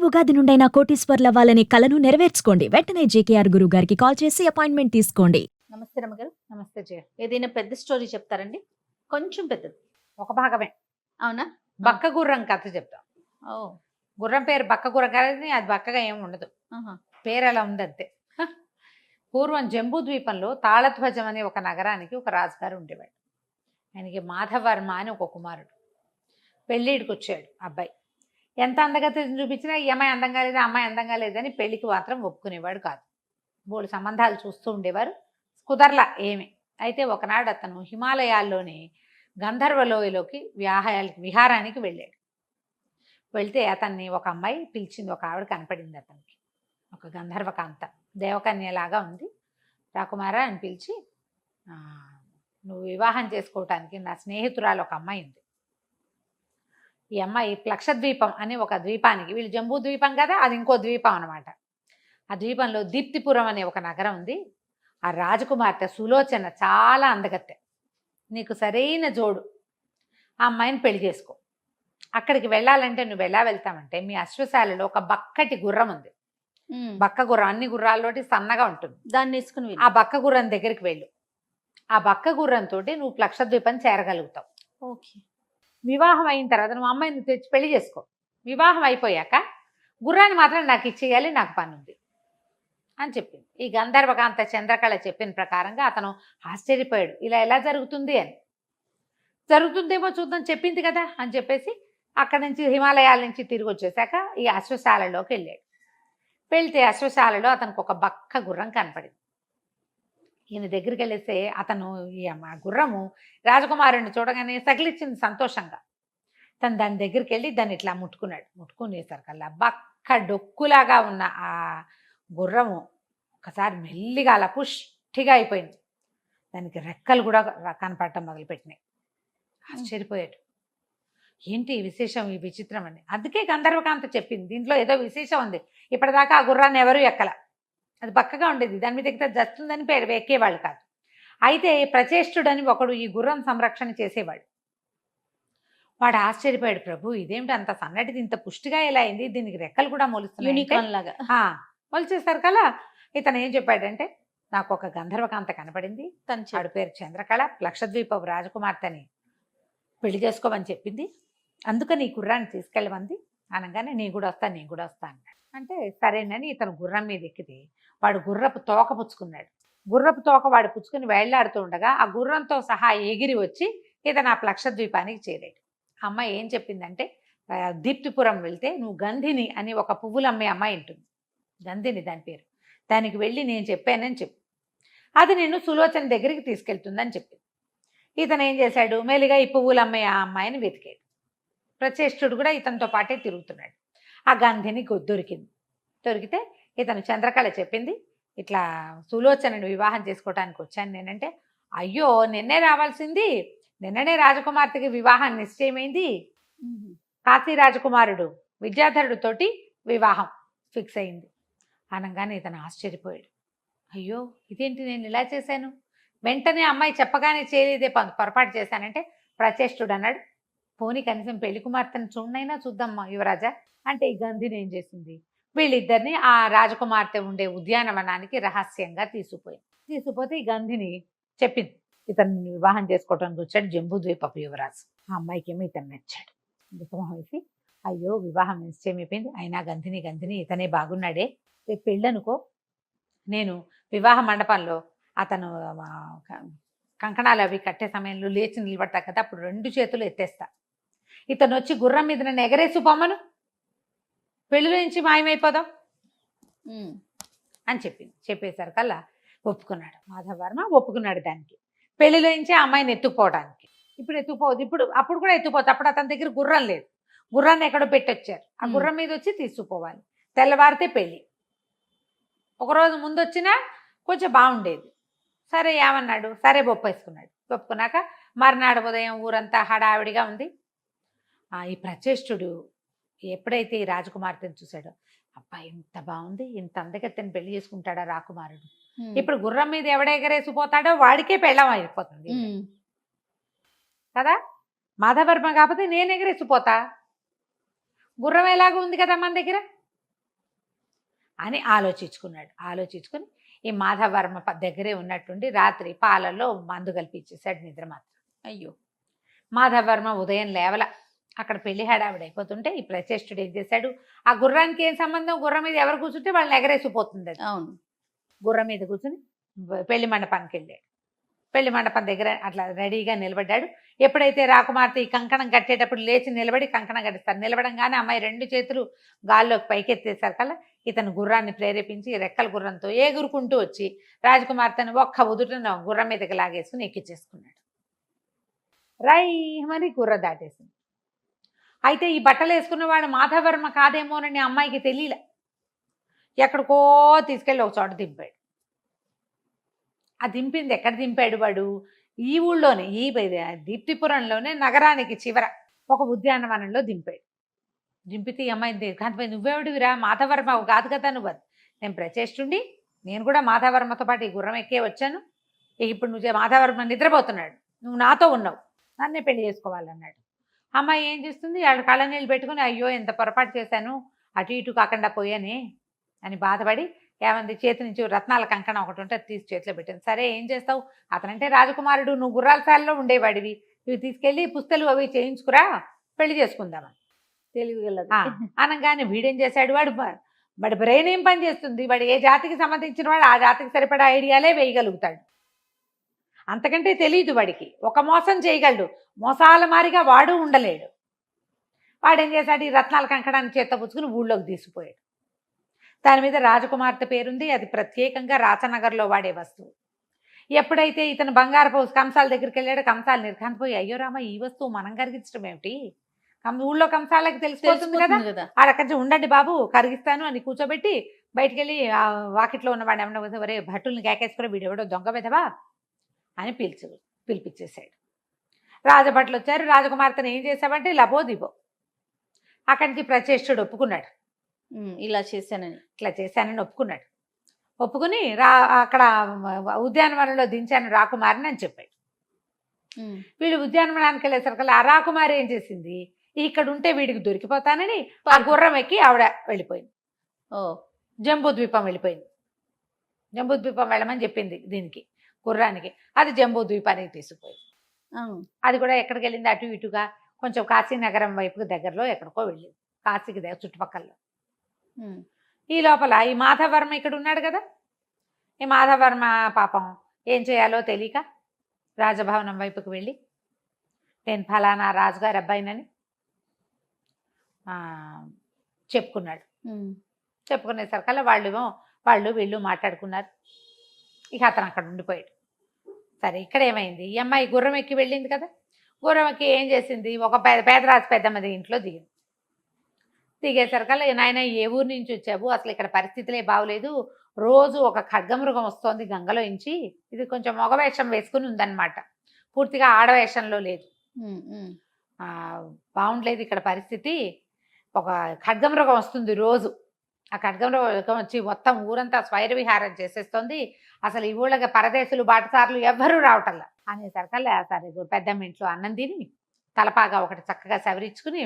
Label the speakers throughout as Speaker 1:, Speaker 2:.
Speaker 1: ఉగాది నుండైనా కోటీశ్వర్లవ్వాలనే కలను నెరవేర్చుకోండి. వెంటనే జేకేఆర్ గురువు గారికి కాల్ చేసి అపాయింట్మెంట్ తీసుకోండి.
Speaker 2: నమస్తే రమ్మగారు. నమస్తే జయ. ఏదైనా పెద్ద స్టోరీ చెప్తారండి? కొంచెం పెద్దది, ఒక భాగమే. అవునా? బక్క గుర్రం కథ చెప్తాం. ఓ, గుర్రం పేరు బక్క గుర్రం కానీ అది బక్కగా ఏమి ఉండదు, పేరు అలా ఉంది అంతే. పూర్వం జంబూ ద్వీపంలో తాళధ్వజం అనే ఒక నగరానికి ఒక రాజుగారు ఉండేవాడు. ఆయనకి మాధవర్మ అని ఒక కుమారుడు. పెళ్ళిడికి వచ్చాడు అబ్బాయి. ఎంత అందగతిని చూపించినా ఈ అమ్మాయి అందంగా లేదా, అమ్మాయి అందంగా లేదని పెళ్లికి మాత్రం ఒప్పుకునేవాడు కాదు. బోడు సంబంధాలు చూస్తూ ఉండేవారు, కుదరలా ఏమి. అయితే ఒకనాడు అతను హిమాలయాల్లోని గంధర్వలోయలోకి విహారానికి వెళ్ళాడు. వెళ్తే అతన్ని ఒక అమ్మాయి పిలిచింది. ఒక ఆవిడ కనపడింది అతనికి, ఒక గంధర్వకాంత, దేవకన్యలాగా ఉంది. రాకుమారా అని పిలిచి, నువ్వు వివాహం చేసుకోవటానికి నా స్నేహితురాలు ఒక అమ్మాయి ఉంది. ఈ అమ్మాయి ప్లక్షద్వీపం అని ఒక ద్వీపానికి, వీళ్ళు జంబూ ద్వీపం కదా, అది ఇంకో ద్వీపం అనమాట. ఆ ద్వీపంలో దీప్తిపురం అనే ఒక నగరం ఉంది. ఆ రాజకుమార్తె సులోచన చాలా అందగత్తె, నీకు సరైన జోడు. ఆ అమ్మాయిని పెళ్లి చేసుకో. అక్కడికి వెళ్ళాలంటే నువ్వు ఎలా వెళ్తామంటే, మీ అశ్వశాలలో ఒక బక్కటి గుర్రం ఉంది. బక్క గుర్రం అన్ని గుర్రాల్లోటి సన్నగా ఉంటుంది. దాన్ని వేసుకుని ఆ బక్క గుర్రం దగ్గరికి వెళ్ళు. ఆ బక్క గుర్రంతో నువ్వు ప్లక్షద్వీపం చేరగలుగుతావు. ఓకే. వివాహం అయిన తర్వాత నువ్వు అమ్మాయిని తెచ్చి పెళ్లి చేసుకో. వివాహం అయిపోయాక గుర్రాన్ని మాత్రం నాకు ఇచ్చేయాలి, నాకు పని ఉంది అని చెప్పింది. ఈ గంధర్వకాంత చంద్రకళ చెప్పిన ప్రకారంగా అతను ఆశ్చర్యపోయాడు. ఇలా ఎలా జరుగుతుంది అని. జరుగుతుందేమో చూద్దాం, చెప్పింది కదా అని చెప్పేసి అక్కడి నుంచి హిమాలయాల నుంచి తిరిగి వచ్చేసాక ఈ అశ్వశాలలోకి వెళ్ళాడు. వెళ్తే అశ్వశాలలో అతనికి ఒక బక్క గుర్రం కనపడింది. ఈయన దగ్గరికి వెళ్ళేస్తే అతను ఈ గుర్రము రాజకుమారుడిని చూడగానే సగిలిచ్చింది సంతోషంగా. తను దాని దగ్గరికి వెళ్ళి దాన్ని ఇట్లా ముట్టుకున్నాడు. ముట్టుకునేసరికల్లా బక్క డొక్కులాగా ఉన్న ఆ గుర్రము ఒకసారి మెల్లిగా అలా పుష్టిగా అయిపోయింది. దానికి రెక్కలు కూడా కనపడటం మొదలుపెట్టినాయి. ఆశ్చర్యపోయాడు. ఏంటి ఈ విశేషం, ఈ విచిత్రం అని. అందుకే గంధర్వకాంత చెప్పింది, దీంట్లో ఏదో విశేషం ఉంది. ఇప్పటిదాకా ఆ గుర్రాన్ని ఎవరు ఎక్కల, అది బక్కగా ఉండేది, దాని మీద ఎక్కితే జస్తుందని ఎక్కేవాళ్ళు కాదు. అయితే ప్రచేష్టుడని ఒకడు ఈ గుర్రం సంరక్షణ చేసేవాడు. వాడు ఆశ్చర్యపోయాడు, ప్రభు ఇదేమిటి అంత సన్నటిది ఇంత పుష్టిగా ఎలా అయింది, దీనికి రెక్కలు కూడా మొలుస్తున్నాయి. మొలిచేస్తారు కదా. ఇతను ఏం చెప్పాడంటే, నాకు ఒక గంధర్వకాంత కనపడింది, వాడి పేరు చంద్రకళ, లక్షద్వీప రాజకుమార్తెని పెళ్లి చేసుకోమని చెప్పింది, అందుకని ఈ గుర్రాన్ని తీసుకెళ్ళమంది అనగానే నేను కూడా వస్తాను అన్నాడు. అంటే సరేనని ఇతను గుర్రం మీద ఎక్కితే వాడు గుర్రపు తోక పుచ్చుకున్నాడు. గుర్రపు తోక వాడు పుచ్చుకుని వేళ్లాడుతూ ఉండగా ఆ గుర్రంతో సహా ఎగిరి వచ్చి ఇతను ఆ ప్లక్షద్వీపానికి చేరాడు. అమ్మాయి ఏం చెప్పిందంటే, దీప్తిపురం వెళ్తే నువ్వు గంధిని అని ఒక పువ్వులు అమ్మే అమ్మాయి ఉంటుంది, గంధిని దాని పేరు, దానికి వెళ్ళి నేను చెప్పానని చెప్పు, అది నిన్ను సులోచన దగ్గరికి తీసుకెళ్తుందని చెప్పింది. ఇతను ఏం చేశాడు, మెల్లిగా ఈ పువ్వులు అమ్మే ఆ అమ్మాయిని వెతికాడు. ప్రచేష్టుడు కూడా ఇతనితో పాటే తిరుగుతున్నాడు. ఆ గంధిని దొరికితే ఇతను చంద్రకళ చెప్పింది, ఇట్లా సులోచనను వివాహం చేసుకోవటానికి వచ్చాను నేనంటే, అయ్యో నిన్నే రావాల్సింది, నిన్ననే రాజకుమార్తెకి వివాహం నిశ్చయమైంది, కాశీ రాజకుమారుడు విద్యాధరుడితోటి వివాహం ఫిక్స్ అయింది అనగానే ఇతను ఆశ్చర్యపోయాడు. అయ్యో ఇదేంటి, నేను ఇలా చేశాను, వెంటనే అమ్మాయి చెప్పగానే చేయలేదే పొరపాటు చేశానంటే, ప్రచేష్టుడు అన్నాడు, పోనీ కనీసం పెళ్లి కుమార్తెను చూడనైనా చూద్దామ్మా యువరాజా అంటే, ఈ గంధిని ఏం చేసింది, వీళ్ళిద్దరిని ఆ రాజకుమార్తె ఉండే ఉద్యానవనానికి రహస్యంగా తీసుకుపోతే ఈ గంధిని చెప్పింది, ఇతన్ని వివాహం చేసుకోవడానికి వచ్చాడు జంబూ ద్వీపపు యువరాజు. ఆ అమ్మాయికి ఏమో ఇతను నచ్చాడు. దుఃఖం వేసి, అయ్యో వివాహం నిశ్చయమైపోయింది, అయినా గంధిని ఇతనే బాగున్నాడే, రేపు పెళ్ళనుకో, నేను వివాహ మండపంలో అతను కంకణాలు అవి కట్టే సమయంలో లేచి నిలబడతా కదా, అప్పుడు 2 చేతులు ఎత్తేస్తా, ఇతను వచ్చి గుర్రం మీద నన్ను ఎగరేసి పొమ్మను, పెళ్ళిలో నుంచి మాయమైపోదాం అని చెప్పేసరికల్లా ఒప్పుకున్నాడు. మాధవర్మ ఒప్పుకున్నాడు దానికి, పెళ్లిలో నుంచి ఆ అమ్మాయిని ఎత్తుకుపోవడానికి. అప్పుడు కూడా ఎత్తుకుపోతుంది. అప్పుడు అతని దగ్గర గుర్రం లేదు, గుర్రాన్ని ఎక్కడో పెట్టొచ్చారు, ఆ గుర్రం మీద వచ్చి తీసుకుపోవాలి. తెల్లవారితే పెళ్ళి. ఒకరోజు ముందు వచ్చినా కొంచెం బాగుండేది. సరే ఏమన్నాడు, సరే ఒప్పేసుకున్నాడు. ఒప్పుకున్నాక మర్నాడు ఉదయం ఊరంతా హడావిడిగా ఉంది. ఈ ప్రచేష్టుడు ఎప్పుడైతే ఈ రాజకుమార్తెను చూశాడో, అబ్బా ఎంత బాగుంది, ఇంత అందగత్తెని పెళ్లి చేసుకుంటాడా రాకుమారుడు, ఇప్పుడు గుర్రం మీద ఎవడెగరేసిపోతాడో వాడికే పెళ్ళం అయిపోతుంది కదా, మాధవర్మ కాకపోతే నేను ఎగరేసిపోతా, గుర్రం ఎలాగో ఉంది కదా మన దగ్గర, అని ఆలోచించుకుని ఈ మాధవర్మ దగ్గరే ఉన్నట్టుండి రాత్రి పాలల్లో మందు కలిపి ఇచ్చేసాడు నిద్ర మాత్రం.
Speaker 3: అయ్యో!
Speaker 2: మాధవర్మ ఉదయం లేవల అక్కడ పెళ్లి హడావిడి అయిపోతుంటే ఈ ప్రచేష్టుడు ఏం చేశాడు, ఆ గుర్రానికి ఏం సంబంధం, గుర్రం మీద ఎవరు కూర్చుంటే వాళ్ళని ఎగరేసిపోతుంది అది.
Speaker 3: అవును.
Speaker 2: గుర్రం మీద కూర్చుని పెళ్లి మండపానికి వెళ్ళాడు. పెళ్లి మండపం దగ్గర అట్లా రెడీగా నిలబడ్డాడు. ఎప్పుడైతే రాకుమార్తె ఈ కంకణం కట్టేటప్పుడు లేచి నిలబడి కంకణం కట్టిస్తారు. నిలబడంగానే అమ్మాయి 2 చేతులు గాల్లోకి పైకెత్తేసారు కల్లా ఇతను గుర్రాన్ని ప్రేరేపించి రెక్కల గుర్రంతో ఎగురుకుంటూ వచ్చి రాజకుమార్తెను ఒక్క ఉదుటన గుర్రం మీదకి లాగేసుకుని ఎక్కించేసుకున్నాడు. రైమని గుర్ర దాటేసింది. అయితే ఈ బట్టలు వేసుకున్నవాడు మాధవర్మ కాదేమోనని అమ్మాయికి తెలియలే. ఎక్కడికో తీసుకెళ్ళి ఒక చోట దింపాడు. ఆ దింపింది ఎక్కడ దింపాడు వాడు, ఈ ఊళ్ళోనే, ఈ దీప్తిపురంలోనే నగరానికి చివర ఒక ఉద్యానవనంలో దింపాడు. దింపితే ఈ అమ్మాయి దీర్ఘాంతపై, నువ్వెవడివిరా, మాధవర్మ కాదు కదా నువ్వు. నేను ప్రచేష్టుండి, నేను కూడా మాధవర్మతో పాటు ఈ గుర్రం ఎక్కే వచ్చాను. ఇప్పుడు నువ్వు మాధవర్మ నిద్రపోతున్నాడు, నువ్వు నాతో ఉన్నావు, నన్నే పెళ్లి చేసుకోవాలన్నాడు. అమ్మాయి ఏం చేస్తుంది, ఆడ కళ్ళ నీళ్ళు పెట్టుకుని అయ్యో ఎంత పొరపాటు చేశాను, అటు ఇటు కాకుండా పోయానే అని బాధపడి ఏమంది చేతి నుంచి రత్నాల కంకణం ఒకటి ఉంటే తీసి చేతిలో పెట్టింది. సరే ఏం చేస్తావు, అతనంటే రాజకుమారుడు, నువ్వు గుర్రాల సాలలో ఉండేవాడివి, ఇవి తీసుకెళ్ళి పుస్తలు అవి చేయించుకురా, పెళ్లి చేసుకుందామని
Speaker 3: తెలివిగలదు.
Speaker 2: అనగానే వీడేం చేశాడు, వాడి బ్రెయిన్ ఏం పని చేస్తుంది, వాడు ఏ జాతికి సంబంధించిన వాడు ఆ జాతికి సరిపడా ఐడియాలే వేయగలుగుతాడు, అంతకంటే తెలియదు వాడికి. ఒక మోసం చేయగలడు, మోసాల మారిగా వాడు ఉండలేడు. వాడేం చేశాడు, ఈ రత్నాల కంకణాన్ని చేత్తో పుచ్చుకుని ఊళ్ళోకి తీసుకుపోయాడు. దాని మీద రాజకుమార్తె పేరుంది, అది ప్రత్యేకంగా రాచనగర్లో వాడే వస్తువు. ఎప్పుడైతే ఇతను బంగారపు కంసాల దగ్గరికి వెళ్ళాడు, కంసాలు నిర్ఘాంతపోయి అయ్యో రామ ఈ వస్తువు మనం కరిగించడం ఏమిటి, ఊళ్ళో కంసాలకి తెలిసిపోతుంది కదా, ఆడక్కడి ఉండండి బాబు కరిగిస్తాను అని కూర్చోబెట్టి బయటికి వెళ్ళి వాకిట్లో ఉన్నవాడు ఏమన్నా వరే భటుల్ని కేకేసుకుని వీడెవడో దొంగ వెధవా అని పిలిపించేశాడు. రాజభట్లు వచ్చారు. రాజకుమార్తెను ఏం చేశావంటే లబోదిబో అక్కడి నుంచి ప్రచేష్టుడు ఒప్పుకున్నాడు,
Speaker 3: ఇలా చేశానని
Speaker 2: ఒప్పుకున్నాడు. ఒప్పుకుని అక్కడ ఉద్యానవనంలో దించాను రాకుమారిని అని చెప్పాడు. వీడు ఉద్యానవనానికి వెళ్ళేసరికల్లా ఆ రాకుమారి ఏం చేసింది, ఇక్కడ ఉంటే వీడికి దొరికిపోతానని ఆ గుర్రం ఎక్కి ఆవిడ వెళ్ళిపోయింది. జంబూద్వీపం వెళ్ళిపోయింది. జంబూద్వీపం వెళ్ళమని చెప్పింది దీనికి, గుర్రానికి. అది జంబూద్వీపానికి తీసుకుపోయింది. అది కూడా ఎక్కడికి వెళ్ళింది, అటు ఇటుగా కొంచెం కాశీనగరం వైపుకి దగ్గరలో ఎక్కడికో వెళ్ళింది, కాశీకి దగ్గర చుట్టుపక్కల. ఈ లోపల ఈ మాధవర్మ ఇక్కడ ఉన్నాడు కదా, ఈ మాధవర్మ పాపం ఏం చేయాలో తెలియక రాజభవనం వైపుకి వెళ్ళి నేను ఫలానా రాజుగారి అబ్బాయినని చెప్పుకున్నాడు. చెప్పుకునేసరికల్లా వాళ్ళు వీళ్ళు మాట్లాడుకున్నారు. ఇక అతను అక్కడ ఉండిపోయాడు. సరే ఇక్కడ ఏమైంది, ఈ అమ్మాయి గుర్రం ఎక్కి వెళ్ళింది కదా, గుర్రం ఎక్కి ఏం చేసింది, ఒక పేదరాజు పెద్దమ్మది ఇంట్లో దిగింది. దిగేసరికల్లా నాయన ఏ ఊరు నుంచి వచ్చావు, అసలు ఇక్కడ పరిస్థితులే బాగోలేదు, రోజు ఒక ఖడ్గమృగం వస్తోంది గంగలో ఇంచి, ఇది కొంచెం మగవేషం వేసుకుని ఉందన్నమాట, పూర్తిగా ఆడవేషంలో లేదు, బాగుండలేదు ఇక్కడ పరిస్థితి, ఒక ఖడ్గమృగం వస్తుంది రోజు, ఆ ఖడ్గమృగం వచ్చి మొత్తం ఊరంతా స్వైర విహారం చేసేస్తుంది, అసలు ఈ ఊళ్ళకి పరదేశులు బాటసార్లు ఎవ్వరూ రావటల్లా అనేసరికల్లా సరే పెద్దమ్మ ఇంట్లో అన్నం తిని తలపాగా ఒకటి చక్కగా సవరించుకుని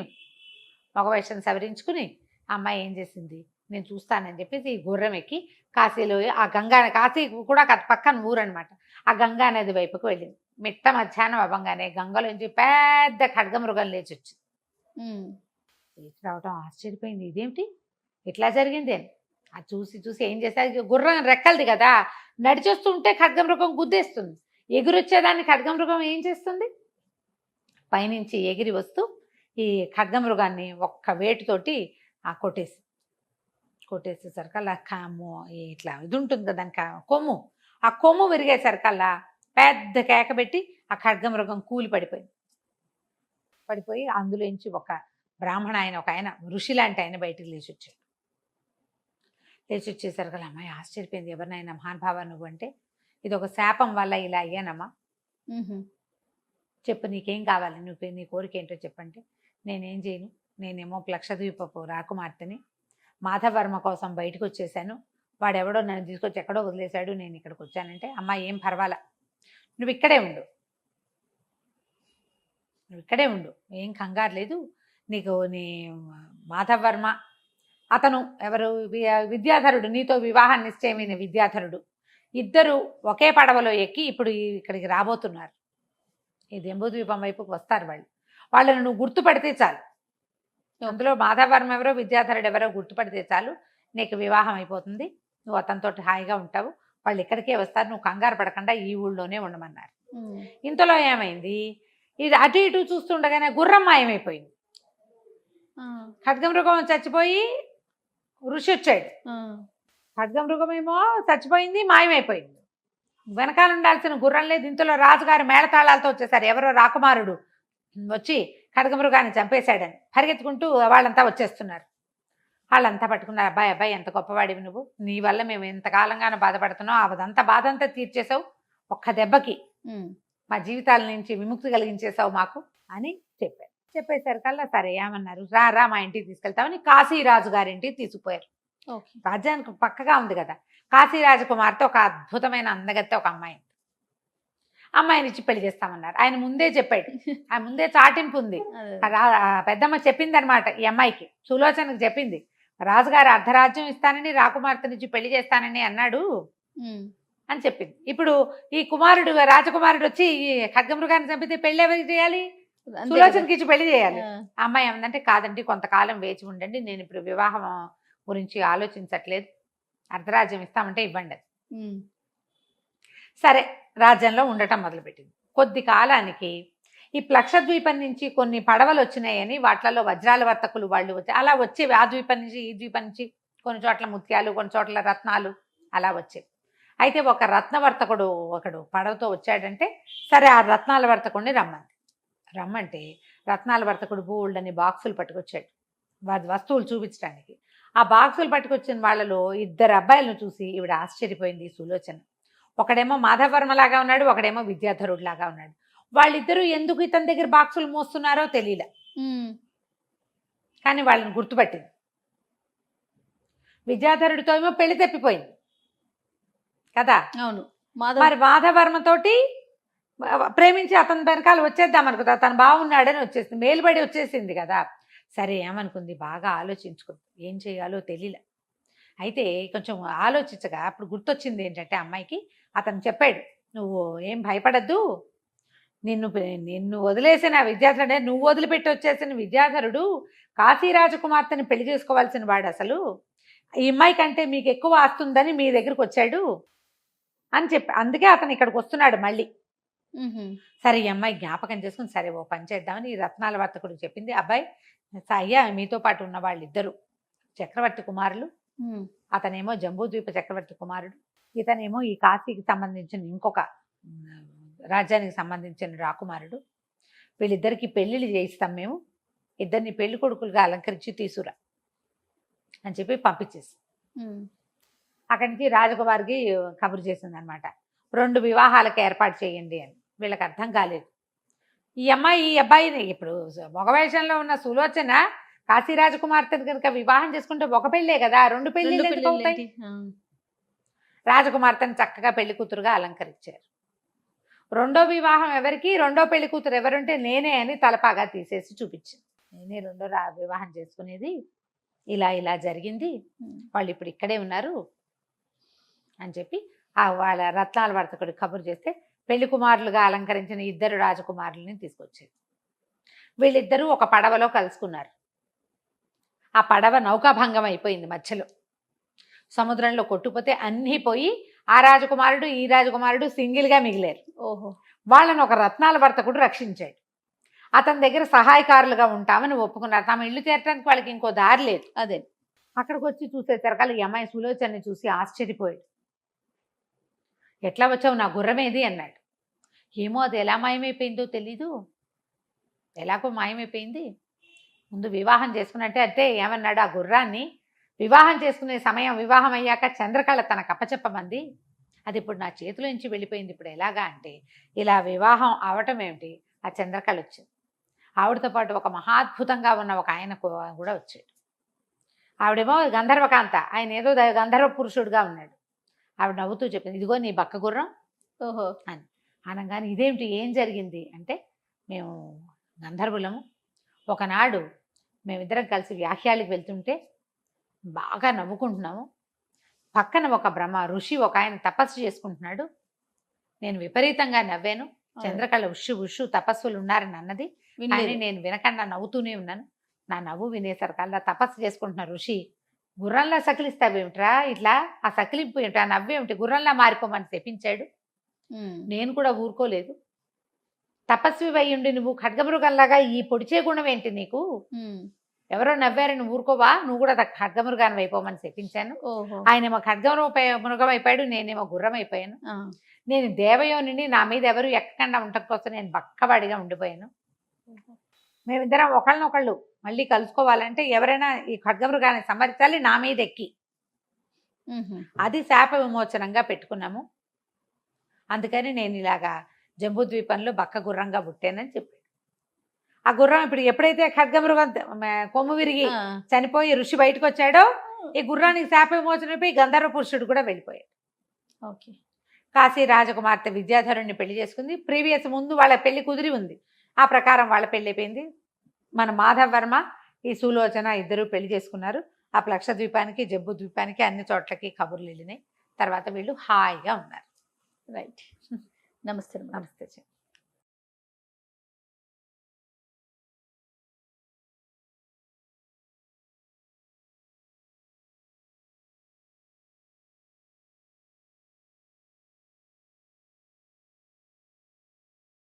Speaker 2: మగవేషం సవరించుకుని అమ్మాయి ఏం చేసింది, నేను చూస్తానని చెప్పేసి ఈ గుర్రం ఎక్కి కాశీలో ఆ కాశీ కూడా పక్కన ఊరు అనమాట, ఆ గంగా నది వైపుకు వెళ్ళింది. మిట్ట మధ్యాహ్నం అవ్వగానే గంగలోంచి పెద్ద ఖడ్గమృగం లేచి వచ్చింది. లేచి రావటం ఆశ్చర్యపోయింది, ఇదేమిటి ఇట్లా జరిగింది అని. అది చూసి ఏం చేస్తారు, గుర్రం రెక్కలది కదా, నడిచొస్తుంటే ఖడ్గమృగం గుద్దేస్తుంది, ఎగురొచ్చేదాన్ని ఖడ్గమృగం ఏం చేస్తుంది, పైనుంచి ఎగిరి వస్తూ ఈ ఖడ్గమృగాన్ని ఒక్క వేటుతోటి కొట్టేసేసరికల్లా ఇట్లా ఇది ఉంటుంది కదా దానికి కొమ్ము, ఆ కొమ్ము విరిగేసరికల్లా పెద్ద కేక పెట్టి ఆ ఖడ్గమృగం కూలి పడిపోయి అందులోంచి ఒక బ్రాహ్మణ ఆయన, ఒక ఆయన ఋషి లాంటి ఆయన బయటికి లేచి వచ్చేసరికల్లా అమ్మాయి ఆశ్చర్యపోయింది, ఎవరినైనా మహానుభావ నువ్వు అంటే, ఇది ఒక శాపం వల్ల ఇలా అయ్యానమ్మా, చెప్పు నీకేం కావాలి, నీ కోరిక ఏంటో చెప్పంటే, నేనేం చేయను, నేనేమో లక్షద్వీపపు రాకుమార్తెని, మాధవర్మ కోసం బయటకు వచ్చేసాను, వాడెవడో నన్ను తీసుకొచ్చి ఎక్కడో వదిలేశాడు, నేను ఇక్కడికి వచ్చానంటే, అమ్మ ఏం పర్వాలా, నువ్వు ఇక్కడే ఉండు, ఏం కంగారు లేదు, నీకు నీ మాధవర్మ అతను ఎవరు విద్యాధరుడు, నీతో వివాహం నిశ్చయమైన విద్యాధరుడు, ఇద్దరు ఒకే పడవలో ఎక్కి ఇప్పుడు ఇక్కడికి రాబోతున్నారు. ఈ జంబూద్వీపం వైపుకి వస్తారు వాళ్ళని నువ్వు గుర్తుపడితే చాలు. అందులో మాధవవర్మ ఎవరో విద్యాధరుడు ఎవరో గుర్తుపడితే చాలు, నీకు వివాహం అయిపోతుంది, నువ్వు అతనితో హాయిగా ఉంటావు. వాళ్ళు ఇక్కడికే వస్తారు, నువ్వు కంగారు పడకుండా ఈ ఊళ్ళోనే ఉండమన్నారు. ఇంతలో ఏమైంది, ఇది అటు ఇటు చూస్తుండగానే గుర్రం మాయమైపోయింది. ఖడ్గమృగం చచ్చిపోయి ఋషి వచ్చాడు. ఖడ్గమృగమేమో చచ్చిపోయింది, మాయమైపోయింది. వెనకాల ఉండాల్సిన గుర్రం లేదు. ఇంతలో రాజుగారు మేళతాళాలతో వచ్చేసారు. ఎవరో రాకుమారుడు వచ్చి ఖడ్గమృగాన్ని చంపేశాడని పరిగెత్తుకుంటూ వాళ్ళంతా వచ్చేస్తున్నారు. వాళ్ళంతా పట్టుకున్నారు. అబ్బాయి అబ్బాయి ఎంత గొప్పవాడివి నువ్వు, నీ వల్ల మేము ఎంతకాలంగానో బాధపడుతున్నావు, అదంతా బాధ అంతా తీర్చేసావు, ఒక్క దెబ్బకి మా జీవితాల నుంచి విముక్తి కలిగించేసావు మాకు అని చెప్పారు. చెప్పేసరికల్లా సరే ఏమన్నారు, రా మా ఇంటికి తీసుకెళ్తామని కాశీరాజు గారింటికి తీసుకుపోయారు. రాజ్యానికి పక్కగా ఉంది కదా. కాశీరాజు కుమార్తె ఒక అద్భుతమైన అందగత్తె ఒక అమ్మాయిని ఇచ్చి పెళ్లి చేస్తామన్నారు. ఆయన ముందే చెప్పాడు, ఆయన ముందే చాటింపు ఉంది. పెద్దమ్మ చెప్పింది అనమాట, ఈ అమ్మాయికి సులోచనకు చెప్పింది, రాజుగారు అర్ధరాజ్యం ఇస్తానని రాకుమార్తెనిచ్చి పెళ్లి చేస్తానని అన్నాడు అని చెప్పింది. ఇప్పుడు ఈ కుమారుడు రాజకుమారుడు వచ్చి ఈ ఖడ్గమృగాన్ని చంపితే పెళ్లి ఎవరికి చేయాలి, సులోచనకి ఇచ్చి పెళ్లి చేయాలి. ఆ అమ్మాయి ఏమందంటే, కాదండి కొంతకాలం వేచి ఉండండి, నేను ఇప్పుడు వివాహం గురించి ఆలోచించట్లేదు, అర్ధరాజ్యం ఇస్తామంటే ఇవ్వండి. సరే రాజ్యంలో ఉండటం మొదలుపెట్టింది. కొద్ది కాలానికి ఈ ప్లక్షద్వీపం నుంచి కొన్ని పడవలు వచ్చినాయని, వాటిలలో వజ్రాల వర్తకులు వాళ్ళు వచ్చి అలా వచ్చేవి. ఆ ద్వీపం నుంచి ఈ ద్వీపం నుంచి కొన్ని చోట్ల ముత్యాలు, కొన్ని చోట్ల రత్నాలు అలా వచ్చేవి. అయితే ఒక రత్నవర్తకుడు ఒకడు పడవతో వచ్చాడంటే, సరే ఆ రత్నాల వర్తకుడిని రమ్మంటే రత్నాల వర్తకుడు బోల్డని బాక్సులు పట్టుకొచ్చాడు వస్తువులు చూపించడానికి. ఆ బాక్సులు పట్టుకొచ్చిన వాళ్ళలో ఇద్దరు అబ్బాయిలను చూసి ఈవిడ ఆశ్చర్యపోయింది సులోచన. ఒకడేమో మాధవవర్మ లాగా ఉన్నాడు, ఒకడేమో విద్యాధరుడు లాగా ఉన్నాడు. వాళ్ళిద్దరూ ఎందుకు ఇతని దగ్గర బాక్సులు మోస్తున్నారో తెలియలే, కానీ వాళ్ళని గుర్తుపట్టింది. విద్యాధరుడితో ఏమో పెళ్లి తప్పిపోయింది కదా.
Speaker 3: అవును.
Speaker 2: మరి మాధవవర్మతోటి ప్రేమించి అతని వెనకాల వచ్చేద్దాం అనుకుంది, అతను బాగున్నాడని వచ్చేసింది, మేలుబడి వచ్చేసింది కదా. సరే ఏమనుకుంది, బాగా ఆలోచించుకుంది, ఏం చేయాలో తెలియలే. అయితే కొంచెం ఆలోచించగా అప్పుడు గుర్తొచ్చింది ఏంటంటే అమ్మాయికి, అతను చెప్పాడు, నువ్వు ఏం భయపడద్దు, నిన్ను వదిలేసిన విద్యాధరుడే, నువ్వు వదిలిపెట్టి వచ్చేసిన విద్యాధరుడు కాశీరాజకుమార్తెని పెళ్లి చేసుకోవాల్సిన వాడు, అసలు ఈ అమ్మాయి కంటే మీకు ఎక్కువ ఆస్తుందని మీ దగ్గరకు వచ్చాడు అని చెప్పి, అందుకే అతను ఇక్కడికి వస్తున్నాడు మళ్ళీ. సరే ఈ అమ్మాయి జ్ఞాపకం చేసుకుని, సరే ఓ పని చేద్దామని ఈ రత్నాల వర్తకుడు చెప్పింది, అబ్బాయి అయ్యా మీతో పాటు ఉన్న వాళ్ళిద్దరు చక్రవర్తి కుమారులు, అతనేమో జంబూద్వీప చక్రవర్తి కుమారుడు, ఇతనేమో ఈ కాశీకి సంబంధించిన ఇంకొక రాజ్యానికి సంబంధించిన రాకుమారుడు, వీళ్ళిద్దరికి పెళ్లిళ్ళు చేయిస్తాం మేము, ఇద్దరిని పెళ్లి కొడుకులుగా అలంకరించి తీసుకురా అని చెప్పి పంపించేసి అక్కడి నుంచి రాజకుమారికి కబురు చేసింది అనమాట, 2 వివాహాలకు ఏర్పాటు చేయండి అని. వీళ్ళకి అర్థం కాలేదు. ఈ అబ్బాయిని ఇప్పుడు మగవేషంలో ఉన్న సులోచన కాశీరాజకుమార్తెను కనుక వివాహం చేసుకుంటే ఒక పెళ్ళే కదా, 2 పెళ్ళిళ్ళు ఎందుకు అవుతాయి? రాజకుమార్తెను చక్కగా పెళ్లి కూతురుగా అలంకరించారు. రెండో వివాహం ఎవరికి, రెండో పెళ్లి కూతురు ఎవరుంటే నేనే అని తలపాగా తీసేసి చూపించింది. నేనే రెండో వివాహం చేసుకునేది, ఇలా జరిగింది, వాళ్ళు ఇప్పుడు ఇక్కడే ఉన్నారు అని చెప్పి వాళ్ళ రత్నాల వర్తకుడు కబురు చేస్తే పెళ్లి కుమారులుగా అలంకరించిన 2 రాజకుమారులని తీసుకొచ్చేది. వీళ్ళిద్దరూ ఒక పడవలో కలుసుకున్నారు. ఆ పడవ నౌకాభంగం అయిపోయింది, మధ్యలో సముద్రంలో కొట్టుకుపోతే అన్నీ పోయి ఆ రాజకుమారుడు ఈ రాజకుమారుడు సింగిల్గా మిగిలారు. వాళ్ళను ఒక రత్నాల వర్తకుడు రక్షించాడు. అతని దగ్గర సహాయకారులుగా ఉంటామని ఒప్పుకున్నారు. తమ ఇల్లు చేరడానికి వాళ్ళకి ఇంకో దారి లేదు. అదే అక్కడికి వచ్చి చూసేసరికి ఈ అమ్మాయి సులోచనని చూసి ఆశ్చర్యపోయాడు. ఎట్లా వచ్చావు, నా గుర్రమేది అన్నాడు. ఏమో అది ఎలా మాయమైపోయిందో తెలీదు, ఎలాగో మాయమైపోయింది. ముందు వివాహం చేసుకున్నట్టే అంటే ఏమన్నాడు, ఆ గుర్రాన్ని వివాహం చేసుకునే సమయం, వివాహం అయ్యాక చంద్రకళ తనకు అప్పచెప్పమంది, అది ఇప్పుడు నా చేతిలో నుంచి వెళ్ళిపోయింది, ఇప్పుడు ఎలాగా అంటే ఇలా వివాహం అవటం ఏమిటి, ఆ చంద్రకళ వచ్చింది. ఆవిడతో పాటు ఒక మహాద్భుతంగా ఉన్న ఒక ఆయన కూడా వచ్చాడు. ఆవిడేమో గంధర్వకాంత, ఆయన ఏదో గంధర్వ పురుషుడుగా ఉన్నాడు. ఆవిడ నవ్వుతూ చెప్పింది, ఇదిగో నీ బక్క గుర్రం అని అనగానే, ఇదేమిటి ఏం జరిగింది అంటే, మేము గంధర్వులము, ఒకనాడు మేమిద్దరం కలిసి వ్యాఖ్యాలకు వెళ్తుంటే బాగా నవ్వుకుంటున్నాము. పక్కన ఒక ఋషి ఒక ఆయన తపస్సు చేసుకుంటున్నాడు. నేను విపరీతంగా నవ్వాను. చంద్రకళ ఉషు ఉషు తపస్సులు ఉన్నారని అన్నది, కానీ
Speaker 3: వినలేదు.
Speaker 2: నేను వినకుండా నవ్వుతూనే ఉన్నాను. నా నవ్వు వినేసరికల్లా తపస్సు చేసుకుంటున్న ఋషి, గుర్రంలా సకిలిస్తావేమిట్రా, ఇట్లా ఆ సకిలింపు ఏమిటి, ఆ నవ్వేమిటి, గుర్రంలా మారిపోమని చెప్పించాడు.
Speaker 3: ఉమ్.
Speaker 2: నేను కూడా ఊరుకోలేదు. తపస్వి అయ్యుండి నువ్వు ఖడ్గమృగంలాగా ఈ పొడిచే గుణం ఏంటి నీకు,
Speaker 3: ఉమ్.
Speaker 2: ఎవరో నవ్వారని ఊరుకోవా, నువ్వు కూడా ఖడ్గమృగాన్ని అయిపోమని చెప్పించాను.
Speaker 3: ఓహో.
Speaker 2: ఆయనేమో మృగం అయిపోయాడు, నేనేమో గుర్రం అయిపోయాను.
Speaker 3: ఆ.
Speaker 2: నేను దేవయోనిని, నా మీద ఎవరు ఎక్కకుండా ఉండటం కోసం నేను బక్కవాడిగా ఉండిపోయాను. మేమిద్దరం ఒకళ్ళనొకళ్ళు మళ్ళీ కలుసుకోవాలంటే ఎవరైనా ఈ ఖడ్గమృగాన్ని సంహరించాలి నా మీద ఎక్కి.
Speaker 3: ఉహు.
Speaker 2: అది శాప విమోచనంగా పెట్టుకున్నాము. అందుకని నేను ఇలాగా జంబూద్వీపంలో బక్క గుర్రంగా పుట్టానని చెప్పాడు. ఆ గుర్రం ఇప్పుడు ఎప్పుడైతే ఖడ్గమృగం కొమ్ము విరిగి
Speaker 3: ఆ.
Speaker 2: చనిపోయి ఋషి బయటకు వచ్చాడో, ఈ గుర్రానికి శాప విమోచనపై గంధర్వ పురుషుడు కూడా వెళ్ళిపోయాడు.
Speaker 3: ఓకే.
Speaker 2: కాశీ రాజకుమార్తె విద్యాధరుణ్ణి పెళ్లి చేసుకుంది. ప్రీవియస్ ముందు వాళ్ళ పెళ్లి కుదిరి ఉంది, ఆ ప్రకారం వాళ్ళ పెళ్లి అయిపోయింది. మన మాధవ్ వర్మ, ఈ సులోచన ఇద్దరు పెళ్లి చేసుకున్నారు. ఆ లక్షద్వీపానికి, జబ్బు ద్వీపానికి, అన్ని చోట్లకి కబుర్లు వెళ్ళినాయి. తర్వాత వీళ్ళు హాయిగా ఉన్నారు.
Speaker 3: రైట్. నమస్తే.
Speaker 2: నమస్తే.